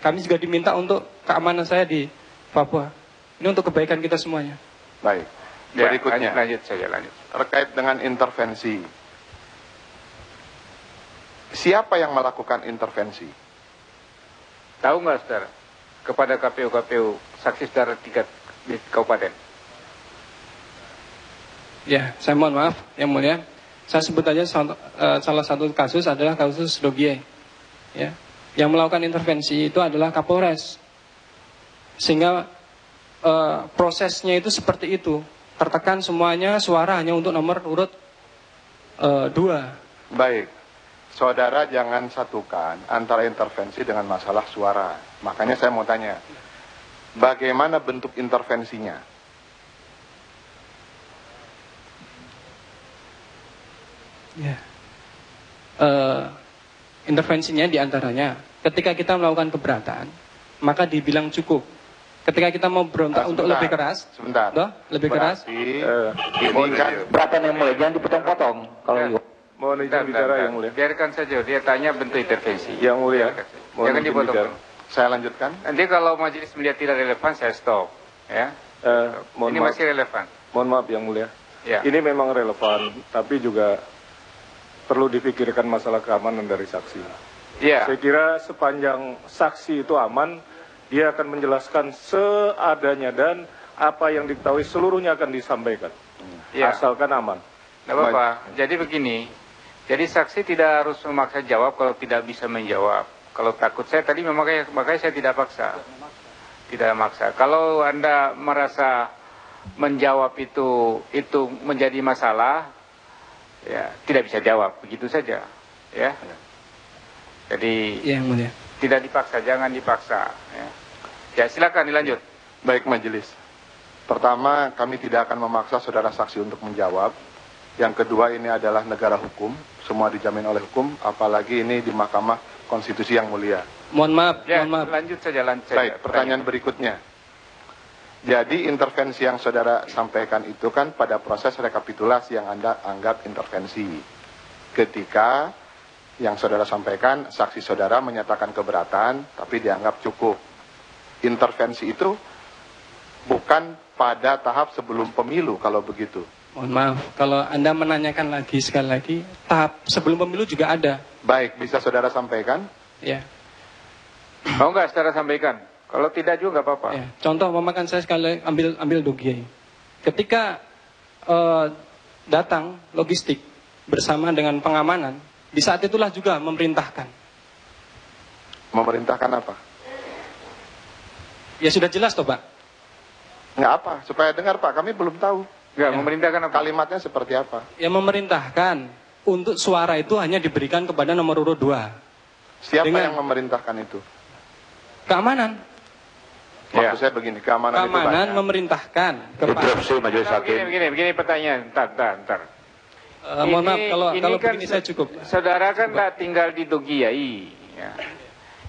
Kami juga diminta untuk keamanan saya di Papua. Ini untuk kebaikan kita semuanya. Baik. Ya, Berikutnya, lanjut saja, lanjut. terkait dengan intervensi. Siapa yang melakukan intervensi? Tahu nggak saudara? Kepada KPU saksi saudara tingkat di kabupaten. Ya, saya mohon maaf, Yang Mulia. Saya sebut aja salah satu kasus adalah kasus Dogie. Ya, yang melakukan intervensi itu adalah Kapolres. Sehingga prosesnya itu seperti itu. Tertekan semuanya, suara hanya untuk nomor urut 2. Baik. Saudara jangan satukan antara intervensi dengan masalah suara. Makanya saya mau tanya, bagaimana bentuk intervensinya? Ya. Intervensinya diantaranya, ketika kita melakukan keberatan, maka dibilang cukup. Ketika kita mau berontak untuk lebih keras, lebih keras. Ini kan Beratan Yang Mulia, jangan dipotong-potong. Kalau Mohon izin bicara Yang Mulia. Biarkan saja, dia tanya bentuk intervensi. Yang Mulia, mohon Jangan izin dipotong. bicara. saya lanjutkan. Nanti kalau majelis melihat tidak relevan, saya stop. Ya. Mohon Ini maaf, masih relevan. mohon maaf Yang Mulia. Ya. Ini memang relevan, tapi juga perlu dipikirkan masalah keamanan dari saksi. Ya. Saya kira sepanjang saksi itu aman, dia akan menjelaskan seadanya dan apa yang diketahui seluruhnya akan disampaikan. Ya. Asalkan aman. Tidak apa-apa. Jadi begini, jadi saksi tidak harus memaksa jawab kalau tidak bisa menjawab. Kalau takut saya tadi makanya saya tidak paksa. Tidak maksa. Kalau Anda merasa menjawab itu menjadi masalah, ya tidak bisa jawab, begitu saja. Ya. Jadi Ya, Yang Mulia. tidak dipaksa, jangan dipaksa. Ya, silakan dilanjut. Baik majelis. Pertama, kami tidak akan memaksa saudara saksi untuk menjawab. Yang kedua, ini adalah negara hukum, semua dijamin oleh hukum, apalagi ini di Mahkamah Konstitusi yang mulia. Mohon maaf, Ya, mohon maaf. lanjut saja. Baik, pertanyaan berikutnya. Jadi intervensi yang saudara sampaikan itu kan pada proses rekapitulasi yang Anda anggap intervensi. Ketika yang saudara sampaikan, saksi saudara menyatakan keberatan, tapi dianggap cukup. Intervensi itu bukan pada tahap sebelum pemilu kalau begitu. Mohon maaf, kalau Anda menanyakan lagi sekali lagi, tahap sebelum pemilu juga ada. Baik, bisa saudara sampaikan? Ya. Mau nggak saudara sampaikan? Kalau tidak juga nggak apa-apa. Ya. Contoh, memakan saya sekali ambil Dogie. Ketika datang logistik bersama dengan pengamanan, di saat itulah juga memerintahkan. Memerintahkan apa? Ya sudah jelas toh Pak. Nggak apa, supaya dengar Pak, kami belum tahu. Nggak, Ya. memerintahkan apa? Kalimatnya seperti apa? Ya memerintahkan untuk suara itu hanya diberikan kepada nomor urut 2. Siapa Dengan- yang memerintahkan itu? Keamanan. Maksud saya begini, keamanan itu Keamanan banyak. memerintahkan kepada. interupsi majelis hakim. Begini pertanyaan. Ntar. Mohon maaf kalau kan begini saya cukup. Saudara kan nggak tinggal di Dogiai. Ya.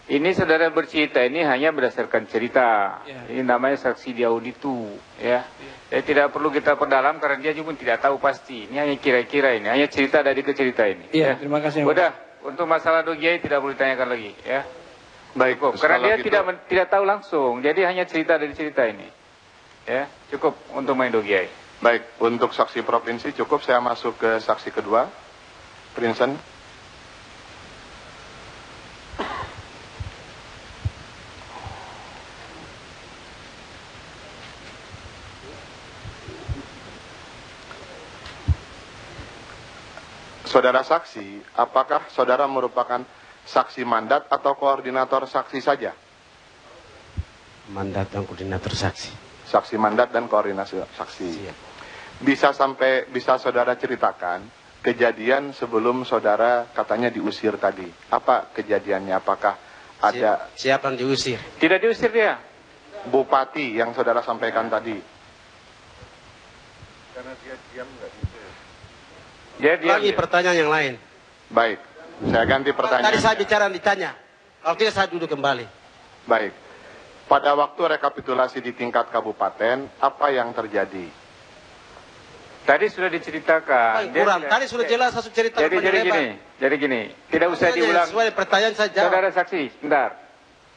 Ini saudara bercerita ini hanya berdasarkan cerita. Ya. Ini namanya saksi di auditu. Ya. Jadi tidak perlu kita perdalam karena dia juga tidak tahu pasti. Ini hanya kira-kira ini, hanya cerita dari ke cerita ini. Iya, terima kasih. Udah, untuk masalah Dogiai tidak perlu ditanyakan lagi. Ya. Baik, Cukup. Karena kalau dia gitu. tidak tahu langsung. Jadi hanya cerita dari cerita ini. Ya, cukup untuk main Dogiai. Baik, untuk saksi provinsi cukup, saya masuk ke saksi kedua. Prinsen. Saudara saksi, apakah saudara merupakan saksi mandat atau koordinator saksi saja? Mandat dan koordinator saksi. Saksi mandat dan koordinasi saksi. Siap. Bisa saudara ceritakan kejadian sebelum saudara katanya diusir tadi. Apa kejadiannya? Apakah ada Siapa yang diusir? Tidak diusir dia. bupati yang saudara sampaikan tadi? Dia diam. Lagi pertanyaan yang lain. Baik, saya ganti Tadi pertanyaan. saya bicara ditanya. Kalau tidak saya duduk kembali. Baik, pada waktu rekapitulasi di tingkat kabupaten, apa yang terjadi? Tadi sudah diceritakan. Dia Kurang. tidak- Tadi sudah jelas satu cerita. Jadi panjang lebar. gini, tidak usah Pertanyaan diulang. Sesuai pertanyaan saya jawab. Saudara saksi, bentar.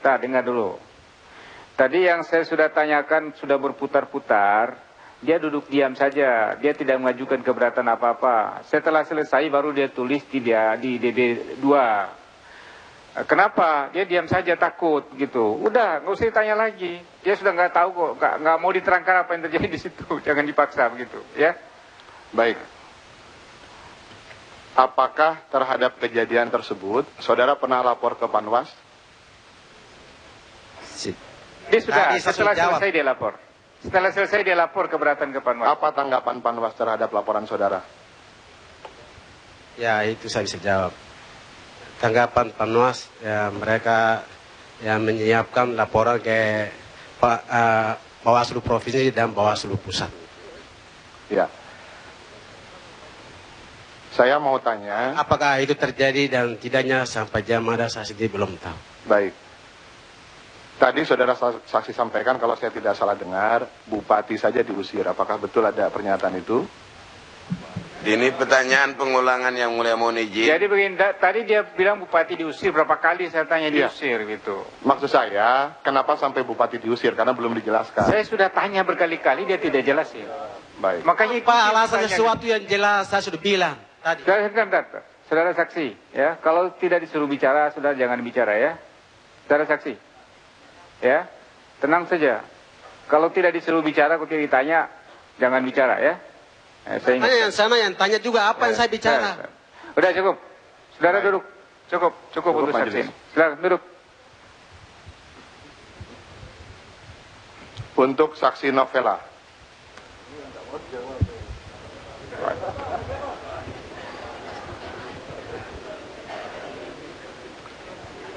dengar dulu. Tadi yang saya sudah tanyakan sudah berputar-putar, dia duduk diam saja, dia tidak mengajukan keberatan apa-apa. Setelah selesai baru dia tulis di DB2. Kenapa? Dia diam saja, takut gitu. Udah, nggak usah ditanya lagi. Dia sudah nggak tahu kok, nggak mau diterangkan apa yang terjadi di situ. Jangan dipaksa begitu, ya. Baik. Apakah terhadap kejadian tersebut, saudara pernah lapor ke Panwas? Dia sudah, Tadi saya setelah sudah jawab. selesai dia lapor. Setelah selesai dia lapor keberatan ke Panwas. Apa tanggapan Panwas terhadap laporan saudara? Ya, itu saya bisa jawab. Tanggapan Panwas, ya mereka yang menyiapkan laporan ke Bawaslu Provinsi dan Bawaslu Pusat. Ya. Saya mau tanya. Apakah itu terjadi dan tidaknya sampai jam ada saya sendiri belum tahu. Baik. Tadi saudara saksi sampaikan kalau saya tidak salah dengar, bupati saja diusir. Apakah betul ada pernyataan itu? Ini pertanyaan pengulangan yang mulia mohon izin. Jadi begini, tadi dia bilang bupati diusir, berapa kali saya tanya Iya. diusir gitu. Maksud saya, kenapa sampai bupati diusir? Karena belum dijelaskan. Saya sudah tanya berkali-kali, dia tidak jelasin. Baik. Makanya Pak, yang alasan saya sesuatu yang jelas saya sudah bilang tadi. Sebentar. Saudara saksi, ya, kalau tidak disuruh bicara, saudara jangan bicara ya. Saudara saksi, ya, tenang saja. Kalau tidak disuruh bicara, kalau tidak ditanya, jangan bicara ya. Saya Tanya yang sana yang tanya juga apa yang saya bicara. Udah cukup. Saudara Baik. duduk. Cukup untuk saksi. majelis. Silakan duduk. Untuk saksi Novela.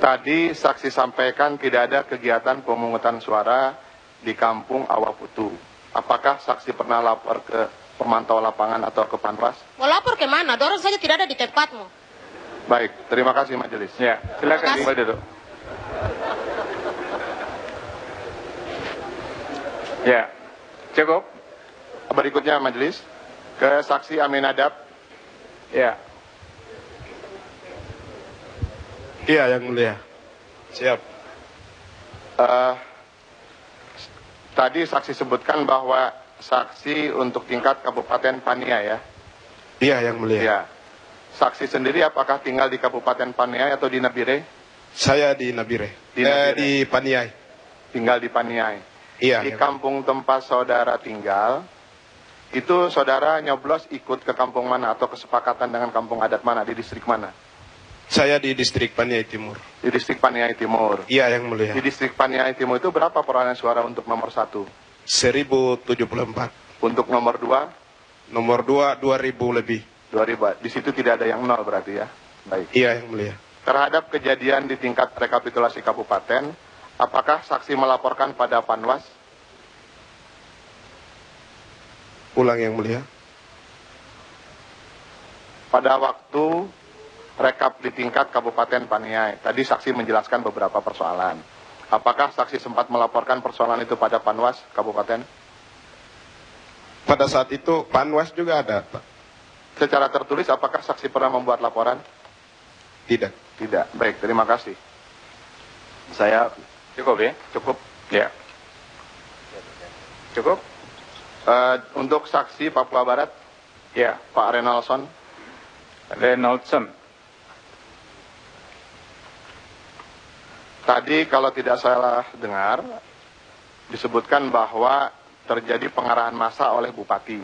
Tadi saksi sampaikan tidak ada kegiatan pemungutan suara di kampung Awaputu. Apakah saksi pernah lapor ke pemantau lapangan atau ke Panwas? Mau lapor ke mana? Dorong saja tidak ada di tempatmu. Baik, terima kasih majelis. Ya, silakan Terima kembali duduk. Ya, cukup. Berikutnya majelis ke saksi Aminadab. Ya, Iya, yang mulia. Siap. Tadi saksi sebutkan bahwa saksi untuk tingkat Kabupaten Paniai ya. Iya, yang mulia. Ya. Saksi sendiri apakah tinggal di Kabupaten Paniai atau di Nabire? Saya di Nabire. Di Nabire. Di Paniai. Tinggal di Paniai. Iya. Di yang kampung tempat saudara tinggal, itu saudara nyoblos ikut ke kampung mana atau kesepakatan dengan kampung adat mana, di distrik mana? Saya di distrik Paniai Timur. Di distrik Paniai Timur. Iya, yang mulia. Di distrik Paniai Timur itu berapa perolehan suara untuk nomor 1? 1074. Untuk nomor 2? Nomor 2, 2000 lebih. 2000. Di situ tidak ada yang nol berarti ya. Baik. Iya, yang mulia. Terhadap kejadian di tingkat rekapitulasi kabupaten, apakah saksi melaporkan pada Panwas? Ulang, yang mulia. Pada waktu rekap di tingkat Kabupaten Paniai, tadi saksi menjelaskan beberapa persoalan. Apakah saksi sempat melaporkan persoalan itu pada Panwas Kabupaten? Pada saat itu Panwas juga ada, Pak. Secara tertulis, apakah saksi pernah membuat laporan? Tidak. Tidak. Baik, terima kasih. Saya cukup ya. cukup. Ya. Cukup? Untuk saksi Papua Barat, Ya, Pak Renalson. Reynoldsson. Tadi kalau tidak salah dengar, disebutkan bahwa terjadi pengarahan massa oleh Bupati.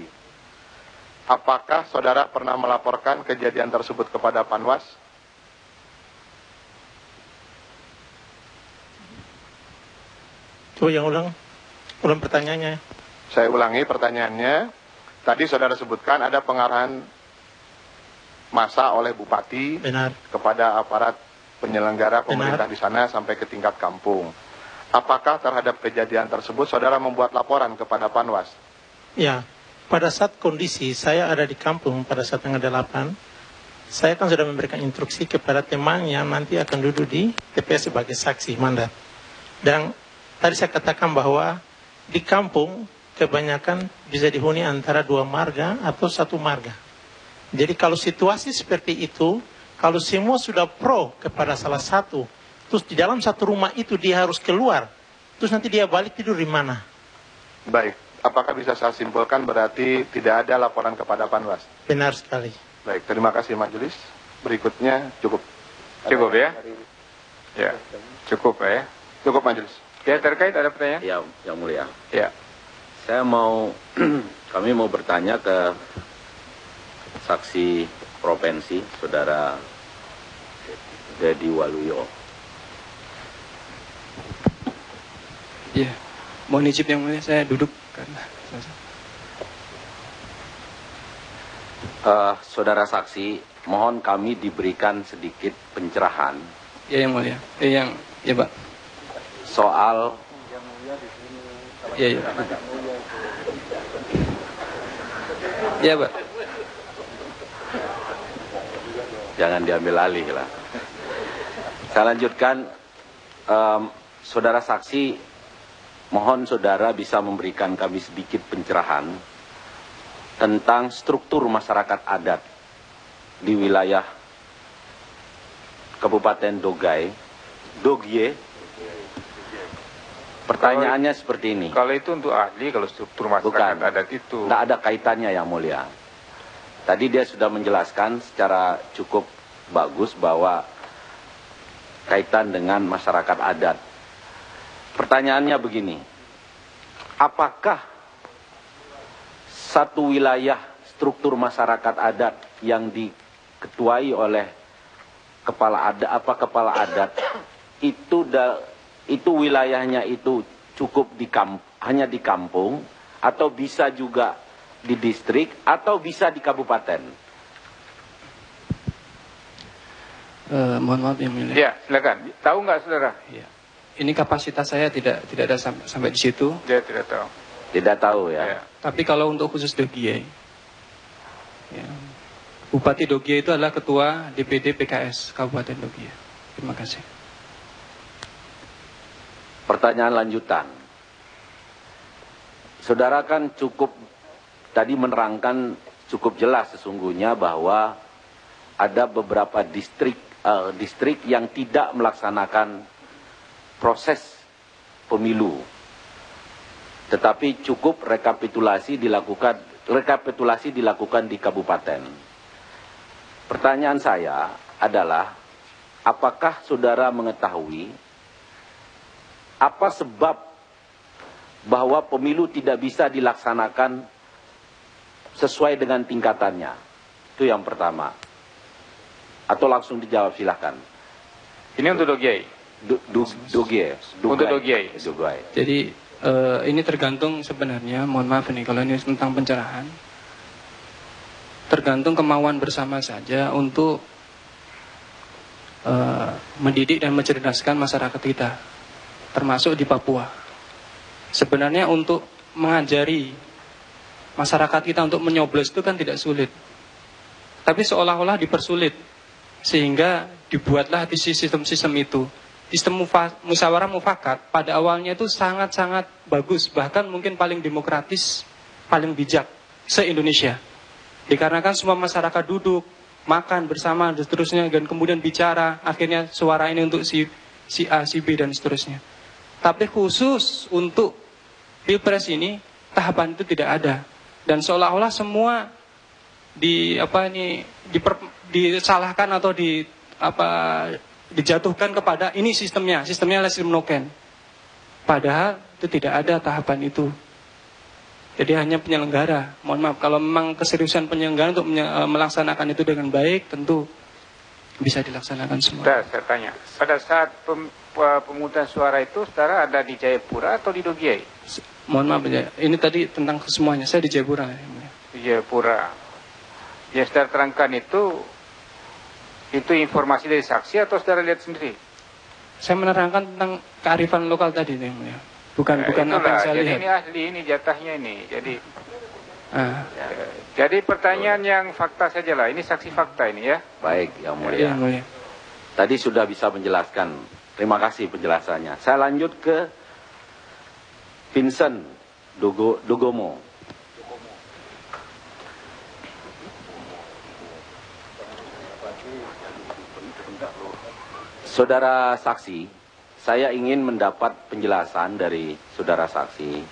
Apakah saudara pernah melaporkan kejadian tersebut kepada Panwas? Coba yang ulang pertanyaannya. Saya ulangi pertanyaannya. Tadi saudara sebutkan ada pengarahan massa oleh Bupati Benar. kepada aparat penyelenggara pemerintah Benar. di sana sampai ke tingkat kampung. Apakah terhadap kejadian tersebut saudara membuat laporan kepada Panwas? Ya, pada saat kondisi saya ada di kampung pada saat tanggal 8, saya kan sudah memberikan instruksi kepada teman yang nanti akan duduk di TPS sebagai saksi mandat. Dan tadi saya katakan bahwa di kampung kebanyakan bisa dihuni antara 2 marga atau 1 marga. Jadi kalau situasi seperti itu, kalau semua sudah pro kepada salah satu terus di dalam satu rumah itu dia harus keluar, terus nanti dia balik tidur di mana? Baik, apakah bisa saya simpulkan berarti tidak ada laporan kepada Panwas? Benar sekali. Baik, terima kasih majelis. Berikutnya cukup. Cukup ya? Ya, cukup ya. Cukup majelis. Ya, terkait ada pertanyaan? Ya, Yang Mulia. Ya. Saya kami mau bertanya ke saksi provinsi, Saudara Dedi Waluyo. Iya, mohon izin Yang Mulia, saya duduk karena Saudara saksi, mohon kami diberikan sedikit pencerahan. ya Yang Mulia, ya Pak. Soal Ya. Ya Pak. Jangan diambil alih lah. Saya lanjutkan, saudara saksi, mohon saudara bisa memberikan kami sedikit pencerahan tentang struktur masyarakat adat di wilayah Kabupaten Dogye. Pertanyaannya seperti ini. Kalau itu untuk ahli, kalau struktur masyarakat adat itu. Tidak ada kaitannya Yang Mulia. Tadi dia sudah menjelaskan secara cukup bagus bahwa kaitan dengan masyarakat adat. Pertanyaannya begini, apakah satu wilayah struktur masyarakat adat yang diketuai oleh kepala adat itu wilayahnya itu cukup hanya di kampung, atau bisa juga di distrik, atau bisa di kabupaten? Mohon maaf Yang Mulia. Ya, silakan. Tahu nggak saudara? Ya. Ini kapasitas saya tidak ada sampai di situ. Dia tidak tahu. Tidak tahu ya. Tapi kalau untuk khusus Dogye, ya, Bupati Dogye itu adalah Ketua DPD PKS Kabupaten Dogye. Terima kasih. Pertanyaan lanjutan. Saudara kan cukup tadi menerangkan cukup jelas sesungguhnya bahwa ada beberapa distrik yang tidak melaksanakan proses pemilu, tetapi cukup rekapitulasi dilakukan di kabupaten. Pertanyaan saya adalah, apakah saudara mengetahui apa sebab bahwa pemilu tidak bisa dilaksanakan sesuai dengan tingkatannya? Itu yang pertama. Atau langsung dijawab, silahkan. Ini untuk Dogye. Dogye. Untuk Dogye. Jadi ini tergantung sebenarnya, mohon maaf nih kalau ini tentang pencerahan, tergantung kemauan bersama saja untuk mendidik dan mencerdaskan masyarakat kita, termasuk di Papua. Sebenarnya untuk mengajari masyarakat kita untuk menyoblos itu kan tidak sulit, tapi seolah-olah dipersulit, sehingga dibuatlah di sistem-sistem itu. Sistem musyawarah mufakat pada awalnya itu sangat-sangat bagus, bahkan mungkin paling demokratis, paling bijak se-Indonesia. Dikarenakan semua masyarakat duduk, makan bersama dan seterusnya, dan kemudian bicara, akhirnya suara ini untuk si A, si B dan seterusnya. Tapi khusus untuk Pilpres ini tahapan itu tidak ada, dan seolah-olah semua disalahkan atau dijatuhkan kepada ini sistemnya adalah sistem noken. Padahal itu tidak ada tahapan itu. Jadi hanya penyelenggara. Mohon maaf, kalau memang keseriusan penyelenggara untuk melaksanakan itu dengan baik, tentu bisa dilaksanakan semua. Saya tanya, pada saat pemungutan suara itu, saudara ada di Jayapura atau di Dogye? Mohon maaf, ini tadi tentang semuanya. Saya di Jayapura. Di Jayapura. Yang saudara terangkan itu informasi dari saksi atau saudara lihat sendiri? Saya menerangkan tentang kearifan lokal tadi, bukan apa yang saya jadi lihat. Ini ahli, ini jatahnya ini. Jadi pertanyaan yang fakta saja lah. Ini saksi fakta ini ya. Baik, Yang Mulia. Tadi sudah bisa menjelaskan. Terima kasih penjelasannya. Saya lanjut ke Vincent Dogomo. Saudara saksi, saya ingin mendapat penjelasan dari saudara saksi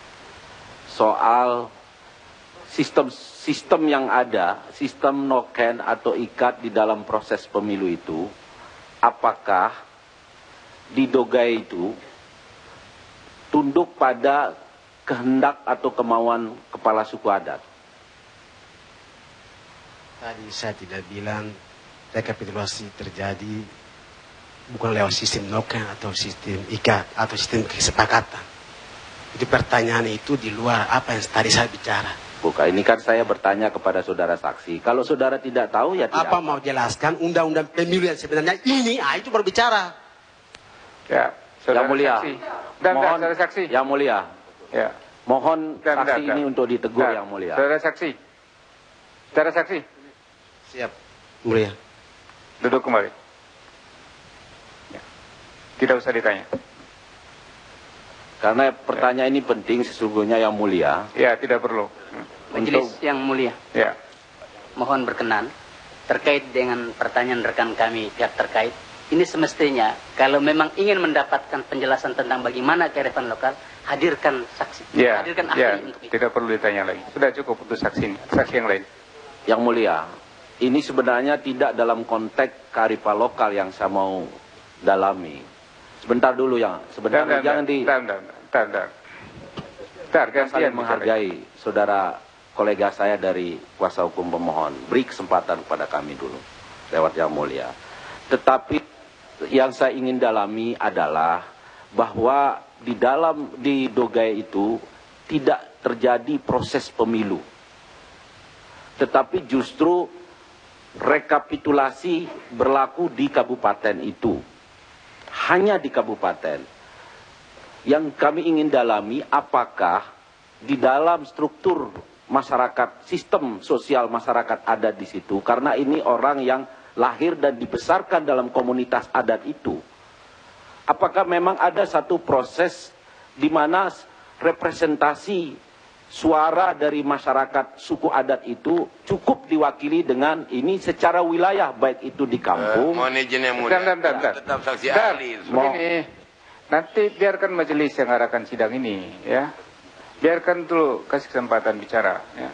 soal sistem yang ada, sistem noken atau ikat di dalam proses pemilu itu, apakah di Dogai itu tunduk pada kehendak atau kemauan kepala suku adat? Tadi saya tidak bilang rekapitulasi terjadi bukan lewat sistem noken atau sistem ikat atau sistem kesepakatan. Itu pertanyaan itu di luar apa yang tadi saya bicara. Bukan, ini kan saya bertanya kepada saudara saksi. Kalau saudara tidak tahu ya tidak. Apa mau jelaskan undang-undang pemilu yang sebenarnya ini, itu berbicara. Ya, saudara yang mulia. Saksi. Dan mohon, saudara saksi. Yang mulia. Ya. Mohon saksi ini untuk ditegur yang mulia. Saudara saksi. Saudara saksi. Siap, mulia. Duduk kembali. Ya. Tidak usah ditanya. Karena pertanyaan ini penting sesungguhnya yang mulia. Ya, tidak perlu. Majelis yang mulia. Ya. Mohon berkenan terkait dengan pertanyaan rekan kami pihak terkait. Ini semestinya kalau memang ingin mendapatkan penjelasan tentang bagaimana kearifan lokal, hadirkan saksi. Ya, hadirkan ahli ya, untuk itu. tidak perlu ditanya lagi. Sudah cukup untuk saksi ini. Saksi yang lain. Yang mulia, ini sebenarnya tidak dalam konteks kearifan lokal yang saya mau dalami. Sebentar dulu ya, sebentar jangan di. Saya saling menghargai saudara kolega saya dari kuasa hukum pemohon. Beri kesempatan kepada kami dulu lewat yang mulia. Tetapi yang saya ingin dalami adalah bahwa di Dogai itu tidak terjadi proses pemilu. Tetapi justru rekapitulasi berlaku di kabupaten itu. Hanya di kabupaten. Yang kami ingin dalami apakah di dalam struktur masyarakat, sistem sosial masyarakat adat di situ, karena ini orang yang lahir dan dibesarkan dalam komunitas adat itu. Apakah memang ada satu proses di mana representasi suara dari masyarakat suku adat itu cukup diwakili dengan ini secara wilayah, baik itu di kampung. Mohon izin yang mulia. Tetap saksi ahli. Begini, nanti biarkan majelis yang arahkan sidang ini, ya. Biarkan dulu kasih kesempatan bicara. Ya.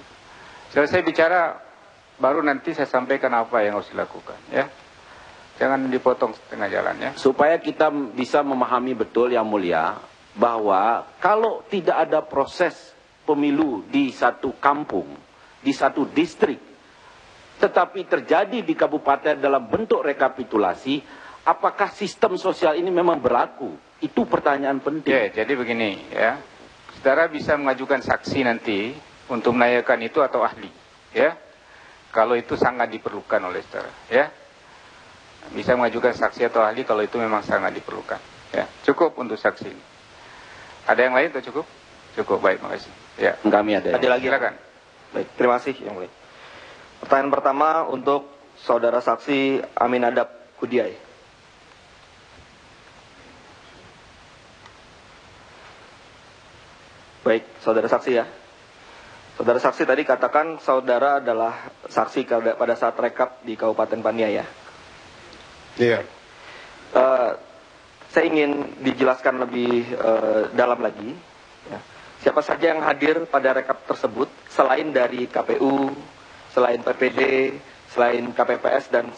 Selesai bicara, baru nanti saya sampaikan apa yang harus dilakukan, ya. Jangan dipotong setengah jalan, ya. Supaya kita bisa memahami betul yang mulia bahwa kalau tidak ada proses pemilu di satu kampung, di satu distrik, tetapi terjadi di kabupaten dalam bentuk rekapitulasi, apakah sistem sosial ini memang berlaku? Itu pertanyaan penting. Ya, jadi begini, ya. Saudara bisa mengajukan saksi nanti untuk menanyakan itu atau ahli, ya. Kalau itu sangat diperlukan oleh saudara, ya. Bisa mengajukan saksi atau ahli kalau itu memang sangat diperlukan, ya. Cukup untuk saksi ini. Ada yang lain atau cukup? Cukup, baik, makasih. Ya, kami ada. Ada lagi? Silakan. Baik, terima kasih yang mulia. Pertanyaan pertama untuk saudara saksi Aminadab Kudiai. Baik, saudara saksi ya. Saudara saksi tadi katakan saudara adalah saksi pada saat rekap di Kabupaten Paniai ya. Iya. Saya ingin dijelaskan lebih dalam lagi. Ya. Siapa saja yang hadir pada rekap tersebut selain dari KPU, selain PPD, selain KPPS dan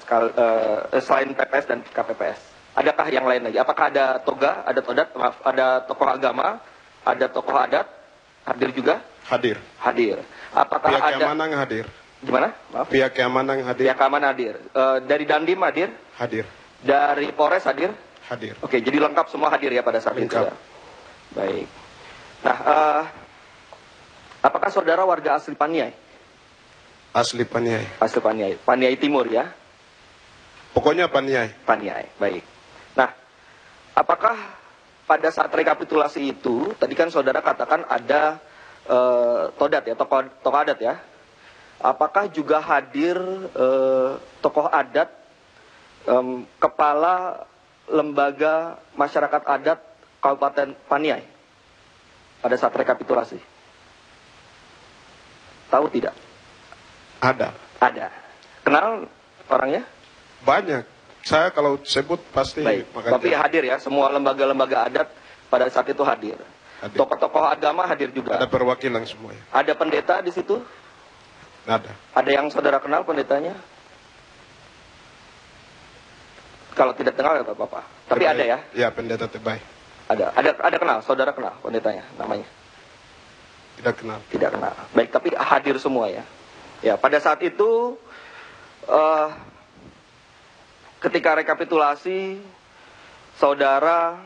selain PPS dan KPPS. Adakah yang lain lagi? Apakah ada toga, ada todat, maaf, ada tokoh agama, ada tokoh adat hadir juga? Hadir. Hadir. Apakah pihak ada keamanan hadir? Gimana? Maaf. Pihak keamanan hadir? Pihak keamanan hadir. Dari Dandim hadir? Hadir. Dari Polres hadir? Hadir. Oke, jadi lengkap semua hadir ya pada saat itu ya. Baik. Nah, apakah saudara warga asli Paniai? Asli Paniai. Asli Paniai. Paniai Timur ya? Pokoknya Paniai. Paniai, baik. Nah, apakah pada saat rekapitulasi itu, tadi kan saudara katakan ada todat ya, tokoh adat ya. Apakah juga hadir tokoh adat, kepala lembaga masyarakat adat Kabupaten Paniai pada saat rekapitulasi? Tahu tidak? Ada. Ada. Kenal orangnya? Banyak. Saya kalau sebut pasti. Baik. Tapi hadir ya, semua lembaga-lembaga adat pada saat itu hadir. Tokoh-tokoh agama hadir juga. Ada perwakilan semua. Ya. Ada pendeta di situ? Ada. Ada yang saudara kenal pendetanya? Kalau tidak kenal tidak apa-apa. Tapi Tebai. ada ya? Ya, pendeta Tebai. Ada kenal, saudara kenal pendetanya, namanya? Tidak kenal. Tidak kenal. Baik, tapi hadir semua ya. Ya, pada saat itu ketika rekapitulasi, saudara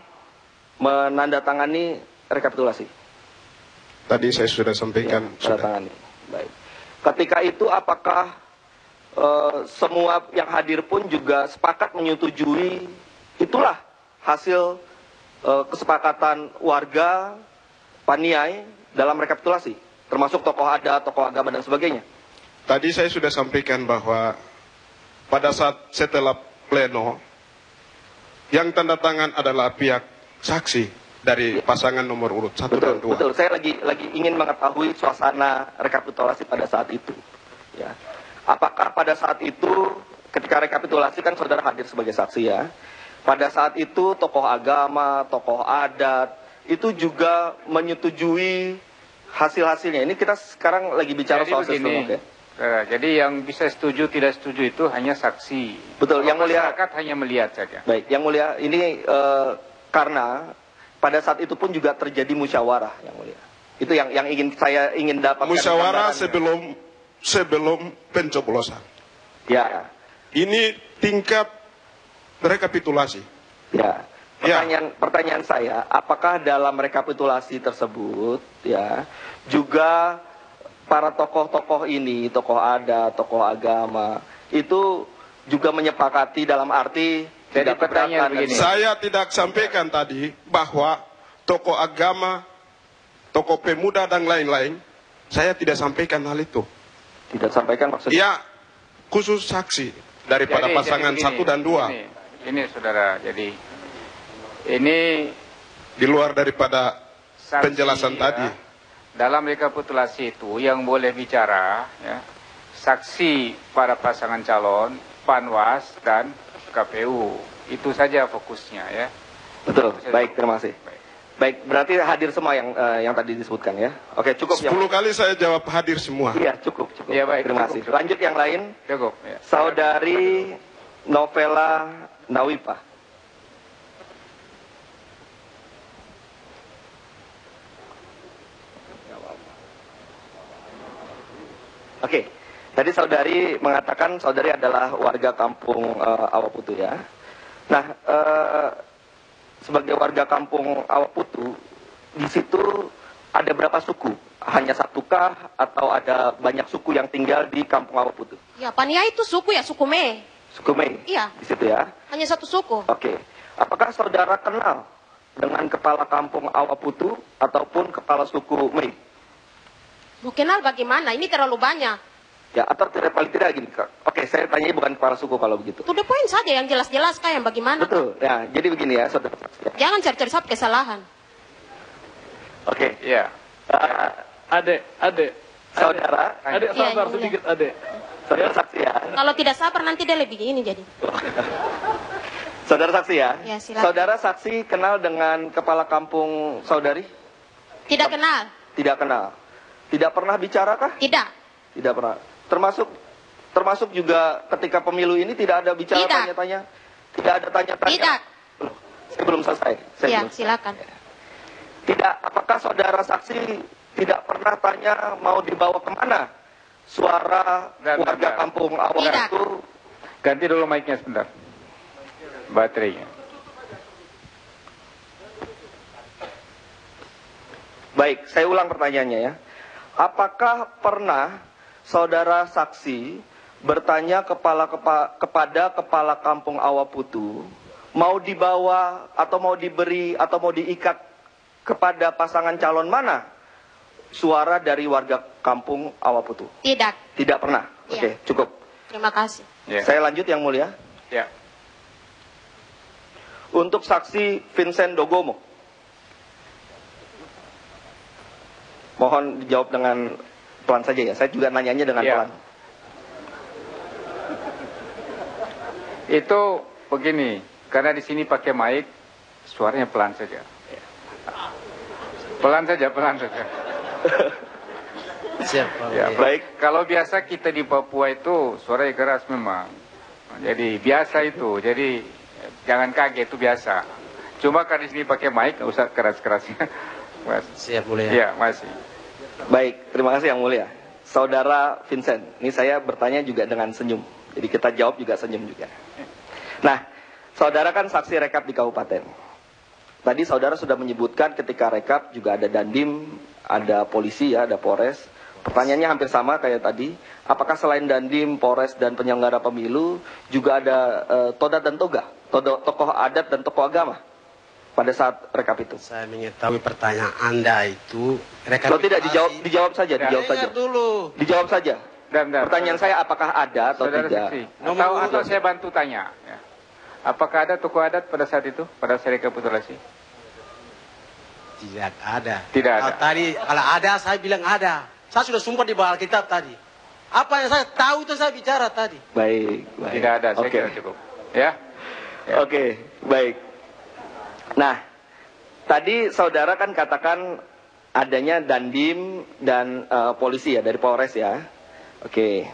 menandatangani rekapitulasi. Tadi saya sudah sampaikan. Ya, menandatangani. Baik. Ketika itu apakah semua yang hadir pun juga sepakat menyetujui itulah hasil kesepakatan warga Paniai dalam rekapitulasi, termasuk tokoh adat, tokoh agama dan sebagainya? Tadi saya sudah sampaikan bahwa pada saat setelah pleno, yang tanda tangan adalah pihak saksi dari pasangan nomor urut 1 dan 2. Betul, saya lagi ingin mengetahui suasana rekapitulasi pada saat itu. Ya. Apakah pada saat itu ketika rekapitulasi kan saudara hadir sebagai saksi ya. Pada saat itu tokoh agama, tokoh adat itu juga menyetujui hasil-hasilnya. Ini kita sekarang lagi bicara soal sistem, oke? Jadi yang bisa setuju tidak setuju itu hanya saksi. Betul, yang mulia. Masyarakat hanya melihat saja. Baik, yang mulia ini karena pada saat itu pun juga terjadi musyawarah, yang mulia. Itu yang saya ingin dapatkan. Musyawarah sebelum pencoblosan. Ya. Ini tingkat rekapitulasi. Ya. Pertanyaan saya, apakah dalam rekapitulasi tersebut ya juga para tokoh-tokoh ini, tokoh adat, tokoh agama itu juga menyepakati dalam arti jadi pertanyaan begini. Saya tidak sampaikan tadi bahwa tokoh agama, tokoh pemuda dan lain-lain, saya tidak sampaikan hal itu. Tidak sampaikan maksudnya? Ya, khusus saksi daripada pasangan 1 dan 2. Ini saudara, jadi ini di luar daripada saksi, penjelasan ya, tadi. Dalam rekapitulasi itu yang boleh bicara ya, saksi para pasangan calon, Panwas dan KPU. Itu saja fokusnya ya. Betul. Baik, terima kasih. Baik, berarti hadir semua yang tadi disebutkan ya. Oke, cukup 10 kali saya jawab hadir semua. Iya, cukup. Ya, baik, terima kasih. Lanjut yang lain. Cukup. Ya. Saudari Novela Nawipa. Oke, tadi saudari mengatakan saudari adalah warga kampung Awaputu ya. Nah, sebagai warga kampung Awaputu, di situ ada berapa suku? Hanya satukah atau ada banyak suku yang tinggal di kampung Awaputu? Ya, Paniai itu suku ya, suku Mei. Suku Mei? Iya. Di situ ya? Hanya satu suku. Oke. Apakah saudara kenal dengan kepala kampung Awaputu ataupun kepala suku Mei? Mau kenal bagaimana? Ini terlalu banyak. Ya, atau paling tidak gini. Oke, saya tanya bukan kepala suku kalau begitu. To the point saja, yang jelas-jelas kayak yang bagaimana. Betul. Ya, jadi begini ya, saudara. Jangan cari-cari satu kesalahan. Oke. Ya. Adek. Saudara. Adek sabar Iya, sedikit, adek. Saudara saksi ya. Kalau tidak sabar nanti dia lebih ini jadi. Saudara saksi ya. Ya, silakan. Saudara saksi kenal dengan kepala kampung saudari? Tidak kenal. Tidak kenal. Tidak pernah bicara kah? Tidak. Tidak pernah. Termasuk juga ketika pemilu ini tidak ada bicara tanya-tanya. Tidak ada tanya-tanya. Tidak. Loh, saya belum selesai. Ya, silakan. Tidak. Apakah saudara saksi tidak pernah tanya mau dibawa kemana suara warga kampung awal itu? Ganti dulu mic-nya sebentar. Baterainya. Baik, saya ulang pertanyaannya ya. Apakah pernah saudara saksi bertanya kepada kepala kampung Awaputu mau dibawa atau mau diberi atau mau diikat kepada pasangan calon mana suara dari warga kampung Awaputu? Tidak. Tidak pernah. Iya. Oke, cukup. Terima kasih. Ya. Saya lanjut yang mulia. Ya. Untuk saksi Vincent Dogomo, mohon dijawab dengan pelan saja ya. Saya juga nanyanya dengan pelan. Itu begini, karena di sini pakai mic, suaranya pelan saja. Pelan saja. Siap, Ya, baik. Kalau biasa kita di Papua itu suaranya keras memang. Jadi biasa itu. Jadi jangan kaget, itu biasa. Cuma karena di sini pakai mic, nggak usah keras-kerasnya. Siap, Mulia. Ya, masih. Baik, terima kasih Yang Mulia. Saudara Vincent, ini saya bertanya juga dengan senyum. Jadi kita jawab juga senyum juga. Nah, saudara kan saksi rekap di kabupaten. Tadi saudara sudah menyebutkan ketika rekap juga ada Dandim, ada polisi ya, ada Polres. Pertanyaannya hampir sama kayak tadi. Apakah selain Dandim, Polres, dan penyelenggara pemilu juga ada Todat dan Toga, tokoh adat dan tokoh agama pada saat rekap itu? Saya mengetahui pertanyaan Anda itu rekapitulasi. Kalau tidak dijawab saja, dijawab saja. Dulu. Dijawab saja. Pertanyaan saya apakah ada atau Saudara tidak? saksi, atau saya bantu tanya. Ya. Apakah ada tokoh adat pada saat itu, pada saat rekapitulasi? Tidak ada. Tidak ada. Kalau ada, saya bilang ada. Saya sudah sumpah di bawah Alkitab tadi. Apa yang saya tahu itu saya bicara tadi. Baik. Tidak ada, saya kira cukup. Ya. Oke, baik. Nah, tadi saudara kan katakan adanya Dandim dan polisi ya, dari Polres ya. Oke.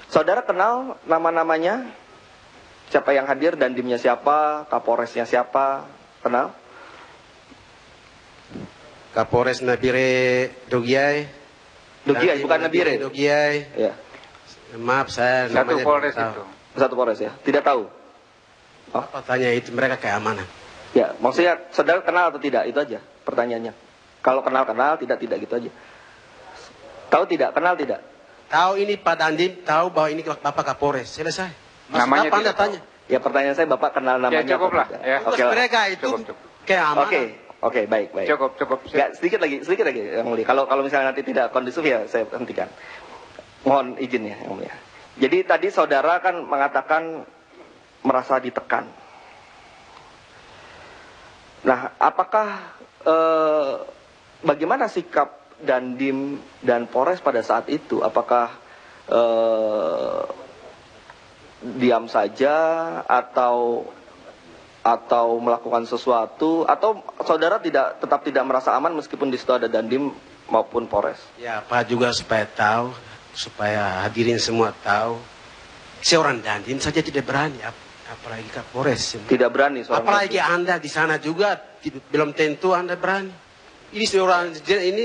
Saudara kenal nama-namanya? Siapa yang hadir, Dandimnya siapa, Kapolresnya siapa? Kenal? Kapolres Nabire Dogiai. Dogiai, bukan Nabire. Dogiai. Ya. Maaf, saya Satu namanya Polres tahu. itu. Satu Polres ya. Tidak tahu. Apa tanya itu mereka keamanan? Ya, maksudnya saudara kenal atau tidak? Itu aja pertanyaannya. Kalau kenal, tidak gitu aja. Tahu tidak? Kenal tidak? Tahu ini Pak Dandim, tahu bahwa ini Bapak Kapolres. Selesai. Namanya apa Anda tidak tanya? Ya, pertanyaan saya Bapak kenal namanya. Ya, cukup lah. Ya. Oke lah. Mereka itu keamanan. Oke, baik. Cukup. Ya, sedikit lagi Yang Mulia. Kalau misalnya nanti tidak kondusif ya saya hentikan. Mohon izin ya, Yang Mulia. Jadi tadi saudara kan mengatakan merasa ditekan. Nah, apakah bagaimana sikap Dandim dan Polres pada saat itu? Apakah diam saja atau melakukan sesuatu, atau saudara tetap tidak merasa aman meskipun di situ ada Dandim maupun Polres? Ya, Pak juga supaya tahu, supaya hadirin semua tahu. Seorang Dandim saja tidak berani, apalagi Kapolres. Tidak berani. Apalagi Anda di sana juga belum tentu Anda berani. Ini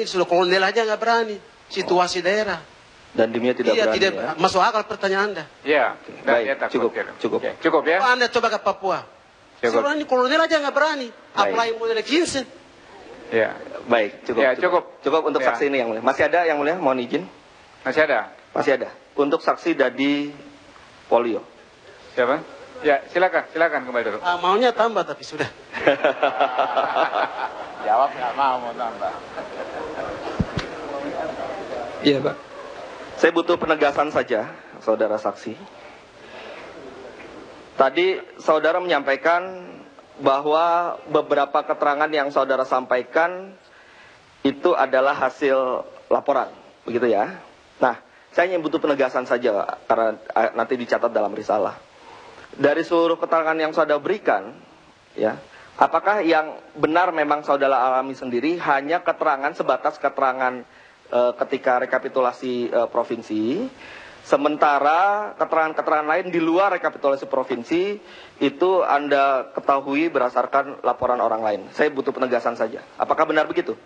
sudah kolonel aja nggak berani. Situasi daerah. Dandimnya tidak berani. Tidak ya? masuk akal pertanyaan Anda. Ya, baik, cukup. Cukup ya. Anda coba ke Papua. Seorang ini kolonel aja nggak berani. Apalagi model Vincent. Ya. Baik, cukup. Ya, cukup. Cukup untuk saksi ini Yang Mulia. Masih ada Yang Mulia? Mohon izin. Masih ada. Untuk saksi Dadi Polio. Siapa? Ya, silakan kembali dulu. Maunya tambah tapi sudah. Jawab nggak mau tambah. Iya, Pak. Saya butuh penegasan saja, saudara saksi. Tadi saudara menyampaikan bahwa beberapa keterangan yang saudara sampaikan itu adalah hasil laporan, begitu ya. Nah, saya ingin butuh penegasan saja karena nanti dicatat dalam risalah. Dari seluruh keterangan yang saudara berikan, ya, apakah yang benar memang saudara alami sendiri hanya keterangan sebatas keterangan ketika rekapitulasi provinsi, sementara keterangan-keterangan lain di luar rekapitulasi provinsi itu Anda ketahui berdasarkan laporan orang lain? Saya butuh penegasan saja. Apakah benar begitu?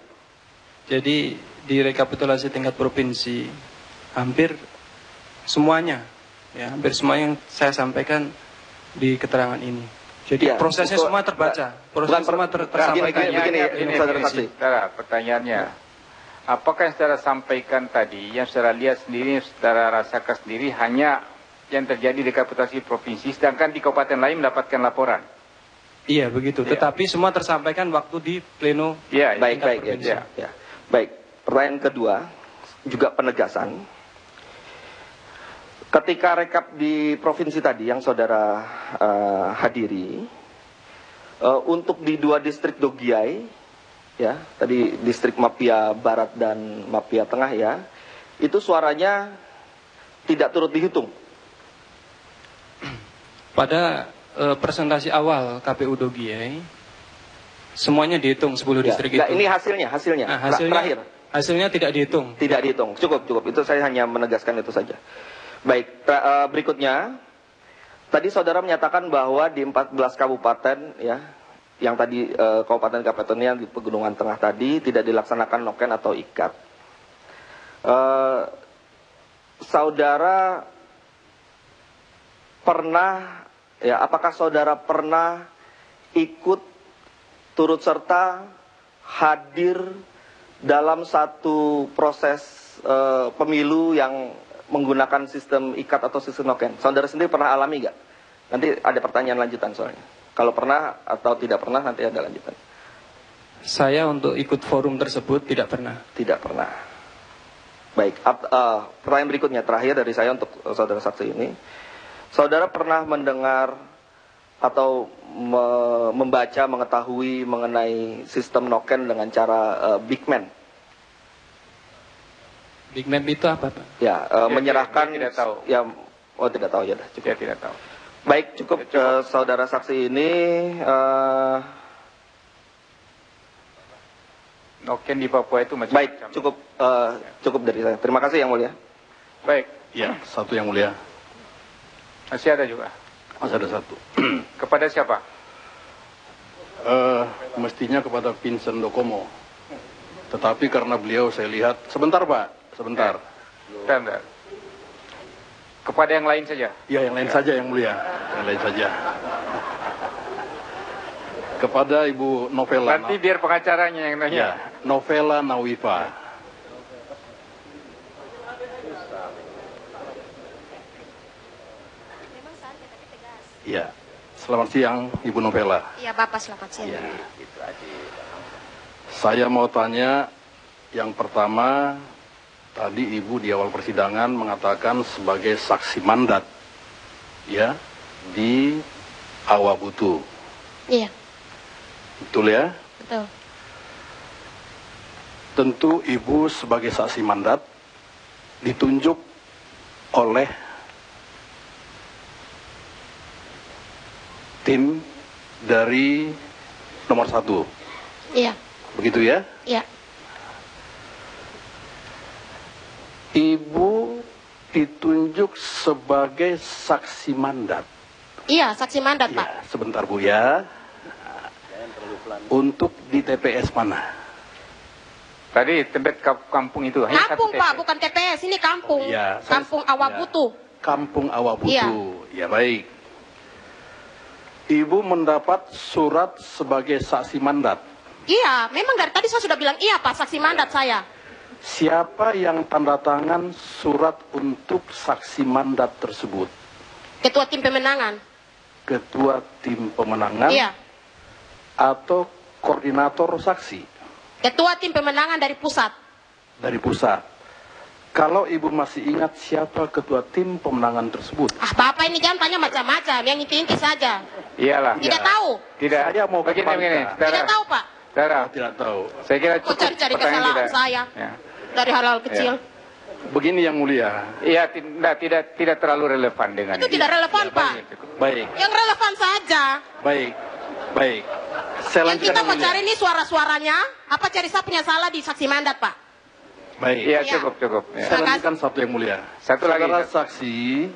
Jadi di rekapitulasi tingkat provinsi hampir semuanya, ya, hampir semua yang saya sampaikan di keterangan ini. Jadi prosesnya semua terbaca, semua tersampaikan. Begini, saudara saksi. Pertanyaannya, apakah yang saudara sampaikan tadi, yang saudara lihat sendiri, yang saudara rasakan sendiri, hanya yang terjadi di rekapitulasi provinsi, sedangkan di kabupaten lain mendapatkan laporan? Iya, begitu. Ya. Tetapi semua tersampaikan waktu di pleno. Ya, baik. Ya. Baik. Pertanyaan kedua, juga penegasan. Ketika rekap di provinsi tadi yang saudara hadiri, untuk di 2 distrik Dogiai, ya, tadi distrik Mapia Barat dan Mapia Tengah ya, itu suaranya tidak turut dihitung. Pada presentasi awal KPU Dogiay, semuanya dihitung 10 distrik itu. Ini hasilnya. Nah, hasilnya, hasilnya tidak dihitung. Tidak dihitung. Cukup. Itu saya hanya menegaskan itu saja. Baik, berikutnya. Tadi saudara menyatakan bahwa di 14 kabupaten ya, yang tadi kabupaten Kapeten di Pegunungan Tengah tadi tidak dilaksanakan noken atau ikat. Saudara pernah ya, apakah saudara pernah ikut turut serta hadir dalam satu proses pemilu yang menggunakan sistem ikat atau sistem noken? Saudara sendiri pernah alami nggak? Nanti ada pertanyaan lanjutan soalnya. Kalau pernah atau tidak pernah nanti ada lanjutan. Saya untuk ikut forum tersebut tidak pernah. Tidak pernah. Baik, pertanyaan berikutnya terakhir dari saya untuk saudara saksi ini. Saudara pernah mendengar atau membaca, mengetahui mengenai sistem noken dengan cara big man? Big man itu apa, Pak? Ya, menyerahkan. Dia tidak tahu. Ya, tidak tahu ya, cukup. Dia tidak tahu. Baik, cukup. Saudara saksi ini. Noken di Papua itu macam-macam. Baik, cukup dari saya. Terima kasih Yang Mulia. Baik. Ya, satu Yang Mulia. Masih ada juga. Masih ada satu. Kepada siapa? Mestinya kepada Vincent Dokomo. Tetapi karena beliau saya lihat, sebentar Pak. Sebentar. Bentar. Kepada yang lain saja? Ya, yang lain saja Yang Mulia. Yang lain saja. Kepada Ibu Novela. Nanti biar pengacaranya yang nanya. Ya, Novela Nawifa. Ya, selamat siang Ibu Novela. Iya Bapak, selamat siang. Ya. Saya mau tanya, yang pertama, tadi Ibu di awal persidangan mengatakan sebagai saksi mandat, ya, di Awabutu. Iya. Betul ya? Betul. Tentu Ibu sebagai saksi mandat ditunjuk oleh tim dari nomor 1. Iya. Begitu ya? Iya. Ibu ditunjuk sebagai saksi mandat. Iya, saksi mandat, Pak. Ya, sebentar Bu ya. Untuk di TPS mana? Tadi tempat kampung itu. Kampung Pak, bukan TPS, ini kampung. Ya, kampung Awabutu. Ya, kampung Awabutu. Iya. Ya baik. Ibu mendapat surat sebagai saksi mandat. Iya, memang dari tadi saya sudah bilang iya Pak, saksi mandat saya. Siapa yang tanda tangan surat untuk saksi mandat tersebut? Ketua tim pemenangan. Ketua tim pemenangan? Iya. Atau koordinator saksi? Ketua tim pemenangan dari pusat. Dari pusat. Kalau Ibu masih ingat siapa ketua tim pemenangan tersebut? Ah, Bapak ini jangan tanya macam-macam, yang inti-inti saja. Iyalah. Tidak tahu. Tidak. Saya mau begini. Tidak tahu, Pak. Tidak tahu. Saya kira Kok cukup cari-cari pertanyaan kesalahan tidak. saya Ya. dari hal-hal kecil. Begini Yang Mulia. Iya, tidak terlalu relevan dengan Itu tidak relevan, Pak. Baik. Yang relevan saja. Baik. Saya Yang kita lanjutkan, mau Yang Mulia. cari ini suara-suaranya, apa cari saya punya salah di saksi mandat, Pak? Baik. Iya, cukup. Ya. Saya lanjutkan satu Yang Mulia. Satu lagi. Saudara saksi.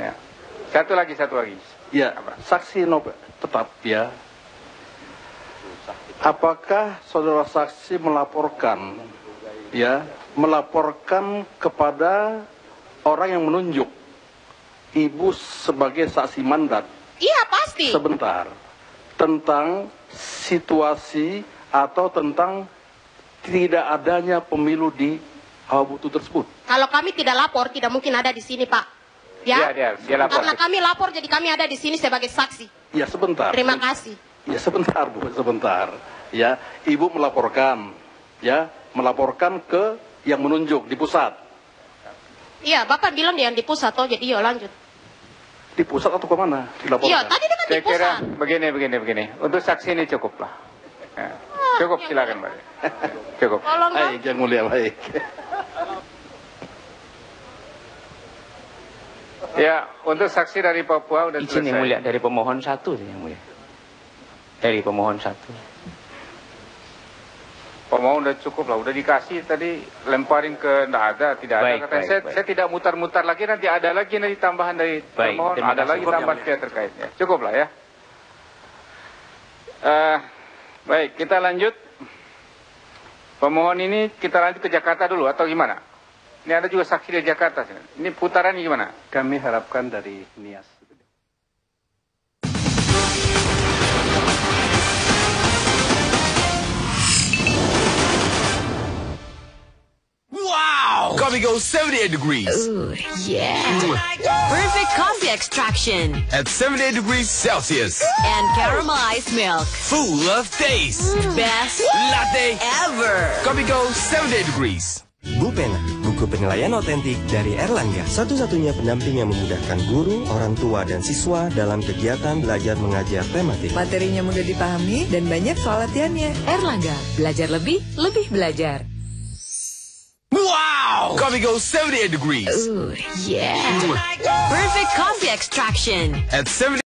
Ya. Satu lagi. Ya, saksi tetap ya. Apakah saudara saksi melaporkan kepada orang yang menunjuk Ibu sebagai saksi mandat? Iya, pasti. Sebentar. Tentang situasi atau tentang tidak adanya pemilu di Awabutu tersebut. Kalau kami tidak lapor, tidak mungkin ada di sini, Pak. Ya? Dia lapor. Karena kami lapor, jadi kami ada di sini sebagai saksi. Ya, sebentar. Terima kasih. Ya, sebentar, Bu, sebentar. Ya, Ibu melaporkan ke yang menunjuk di pusat. Iya, Bapak bilang yang di pusat, jadi yuk lanjut. Di pusat atau ke mana? Dilaporkan. Iya, tadi kan di Saya kira pusat. begini. Untuk saksi ini cukup lah. Ya. Cukup, silakan Mbak. Cukup. Tolong, Pak. Baik, Yang Mulia, baik. Ya, untuk saksi dari Papua udah Izin selesai. yang mulia, dari pemohon 1 yang mulia. Dari pemohon 1. Pemohon udah cukup lah, udah dikasih tadi, lemparin ke tidak ada. Baik, Katanya baik. saya tidak mutar-mutar lagi, nanti ada lagi nanti tambahan dari pemohon, terima ada kasih. lagi tambahan pihak terkaitnya. Cukup lah ya. Baik, kita lanjut. Pemohon ini kita lanjut ke Jakarta dulu atau gimana? Ini ada juga saksi dari Jakarta. Ini putarannya gimana? Kami harapkan dari Nias. Wow! Coffee goes 78 degrees. Ooh, yeah. Perfect coffee extraction. At 78 degrees Celsius. And caramelized milk. Full of taste. Best latte ever. Coffee goes 78 degrees. Bupena, buku penilaian otentik dari Erlangga. Satu-satunya pendamping yang memudahkan guru, orang tua, dan siswa dalam kegiatan belajar mengajar tematik. Materinya mudah dipahami dan banyak soal latihannya. Erlangga, belajar lebih belajar. Wow! Coffee goes 78 degrees. Ooh, yeah. Perfect coffee extraction. At 78